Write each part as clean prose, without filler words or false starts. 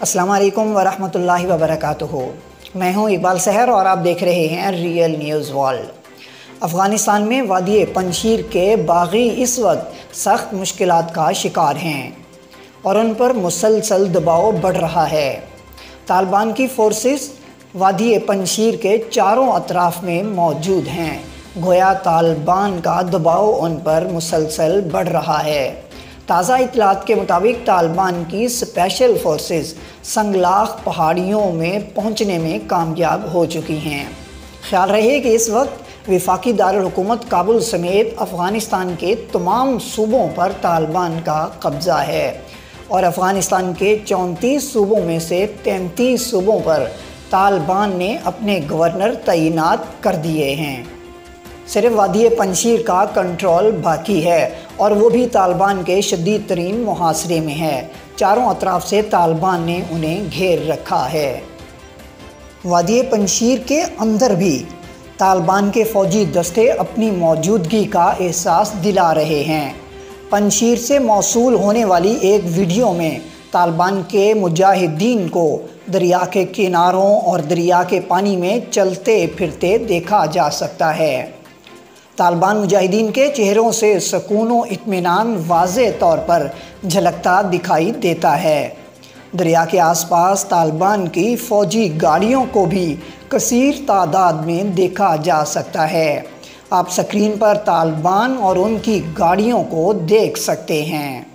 अस्सलाम वालेकुम वरहमतुल्लाहि वबरकातुहू। मैं हूं इकबाल सहर और आप देख रहे हैं रियल न्यूज़ वर्ल्ड। अफ़गानिस्तान में वादी पंजशीर के बागी इस वक्त सख्त मुश्किलात का शिकार हैं और उन पर मुसलसल दबाव बढ़ रहा है। तालिबान की फोर्सेस वादी पंजशीर के चारों अतराफ़ में मौजूद हैं। गोया तालिबान का दबाव उन पर मुसलसल बढ़ रहा है। ताज़ा इतलात के मुताबिक तालिबान की स्पेशल फोर्सेस संगलाख पहाड़ियों में पहुंचने में कामयाब हो चुकी हैं। ख्याल रहे कि इस वक्त वफाकी दारुल हुकूमत काबुल समेत अफ़गानिस्तान के तमाम सूबों पर तालिबान का कब्ज़ा है और अफ़गानिस्तान के 34 सूबों में से 33 सूबों पर तालिबान ने अपने गवर्नर तैनात कर दिए हैं। सिर्फ वादी पंजशीर का कंट्रोल बाकी है और वो भी तालिबान के शदीद तरीन मुहासरे में है। चारों अतराफ से तालिबान ने उन्हें घेर रखा है। वादी पंजशीर के अंदर भी तालिबान के फ़ौजी दस्ते अपनी मौजूदगी का एहसास दिला रहे हैं। पंजशीर से मौसूल होने वाली एक वीडियो में तालिबान के मुजाहिदीन को दरिया के किनारों और दरिया के पानी में चलते फिरते देखा जा सकता है। तालिबान मुजाहिदीन के चेहरों से सुकून व इत्मीनान वाज़े तौर पर झलकता दिखाई देता है। दरिया के आसपास तालिबान की फ़ौजी गाड़ियों को भी कसीर तादाद में देखा जा सकता है। आप स्क्रीन पर तालिबान और उनकी गाड़ियों को देख सकते हैं।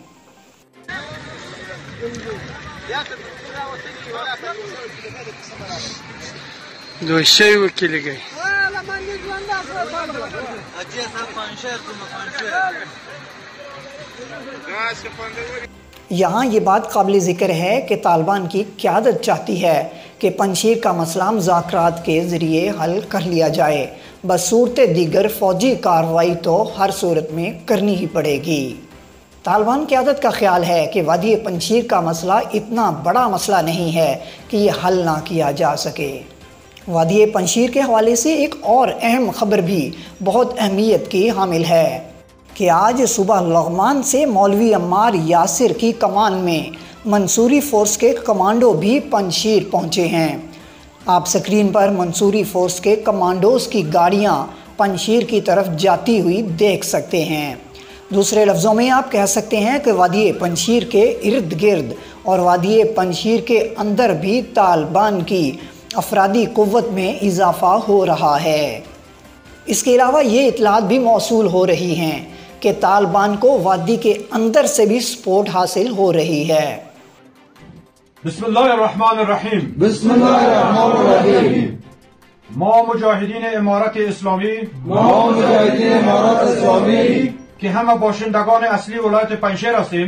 यहाँ ये बात काबिल ज़िक्र है कि तालिबान की क़यादत चाहती है कि पंजशीर का मसला मुज़ाकरात के ज़रिए हल कर लिया जाए। बस सूरत दीगर फ़ौजी कार्रवाई तो हर सूरत में करनी ही पड़ेगी। तालिबान क़यादत का ख्याल है कि वादी पंजशीर का मसला इतना बड़ा मसला नहीं है कि ये हल ना किया जा सके। वादी पंजशीर के हवाले से एक और अहम ख़बर भी बहुत अहमियत की हामिल है कि आज सुबह लग़मान से मौलवी अम्मार यासिर की कमान में मंसूरी फ़ोर्स के कमांडो भी पंजशीर पहुँचे हैं। आप स्क्रीन पर मंसूरी फ़ोर्स के कमांडोज़ की गाड़ियाँ पंजशीर की तरफ जाती हुई देख सकते हैं। दूसरे लफ्ज़ों में आप कह सकते हैं कि वादी पंजशीर के इर्द गिर्द और वादी पंजशीर के अंदर भी तालिबान की अफरादी क़ुव्वत में इजाफ़ा हो रहा है। इसके अलावा ये इतलात भी मौसूल हो रही हैं कि तालिबान को वादी के अंदर से भी सपोर्ट हासिल हो रही है। बिस्मिल्लाहिर्रहमानिर्रहीम। बिस्मिल्लाहिर्रहमानिर्रहीम। मा मुजाहिदीन इमारत इस्लामी कि हम बाशिंदगान असली वलायत पंजशीर हस्तीम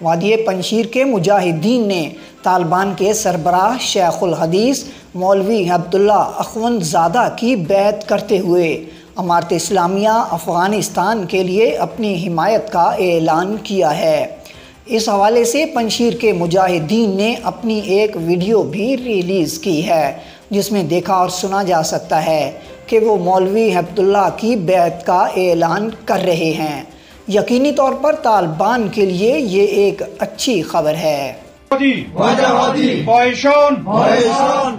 वादी पंजशीर के मुजाहिदीन ने तालिबान के सरबराह शेखुल हदीस मौलवी अब्दुल्ला अखवंदज़ादा की बैत करते हुए अमारत इस्लामिया अफ़गानिस्तान के लिए अपनी हिमायत का ऐलान किया है। इस हवाले से पंजशीर के मुजाहिदीन ने अपनी एक वीडियो भी रिलीज़ की है जिसमें देखा और सुना जा सकता है कि वो मौलवी अब्दुल्ला की बैत का ऐलान कर रहे हैं। यकीनी तौर पर तालिबान के लिए ये एक अच्छी खबर है।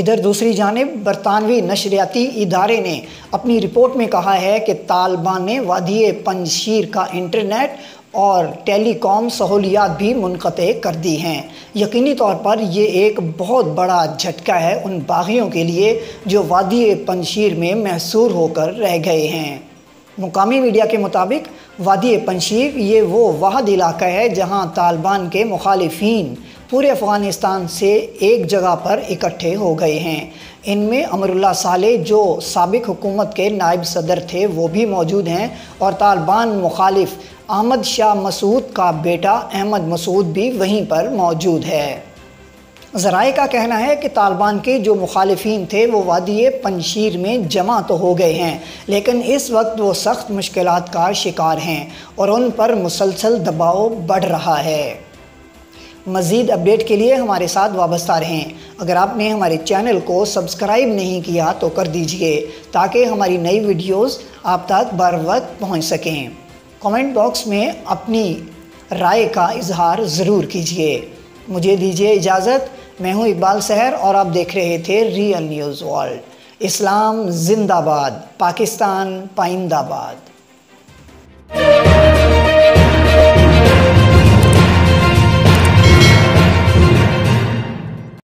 इधर दूसरी जानिब बरतानवी नशरियाती इदारे ने अपनी रिपोर्ट में कहा है कि तालिबान ने वादी पंजशीर का इंटरनेट और टेलीकॉम सहूलियात भी मुनक़ते कर दी हैं। यकीनी तौर पर ये एक बहुत बड़ा झटका है उन बागियों के लिए जो वादी पंजशीर में महसूर होकर रह गए हैं। मुकामी मीडिया के मुताबिक वादी पंजशीर ये वो वाहिद इलाका है जहाँ तालिबान के मुखालिफिन पूरे अफ़गानिस्तान से एक जगह पर इकट्ठे हो गए हैं। इनमें अमरुल्लाह साले जो साबिक हुकूमत के नायब सदर थे वो भी मौजूद हैं और तालिबान मुखालिफ अहमद शाह मसूद का बेटा अहमद मसूद भी वहीं पर मौजूद है। ज़राए का कहना है कि तालिबान के जो मुखालिफिन थे वो वादी पंजशीर में जमा तो हो गए हैं, लेकिन इस वक्त वो सख्त मुश्किलात का शिकार हैं और उन पर मुसलसल दबाव बढ़ रहा है। मज़ीद अपडेट के लिए हमारे साथ वाबस्ता रहें। अगर आपने हमारे चैनल को सब्सक्राइब नहीं किया तो कर दीजिए ताकि हमारी नई वीडियोस आप तक बर वक्त पहुँच सकें। कमेंट बॉक्स में अपनी राय का इजहार ज़रूर कीजिए। मुझे दीजिए इजाज़त। मैं हूँ इकबाल सहर और आप देख रहे थे रियल न्यूज़ वर्ल्ड। इस्लाम जिंदाबाद, पाकिस्तान पाइंदाबाद।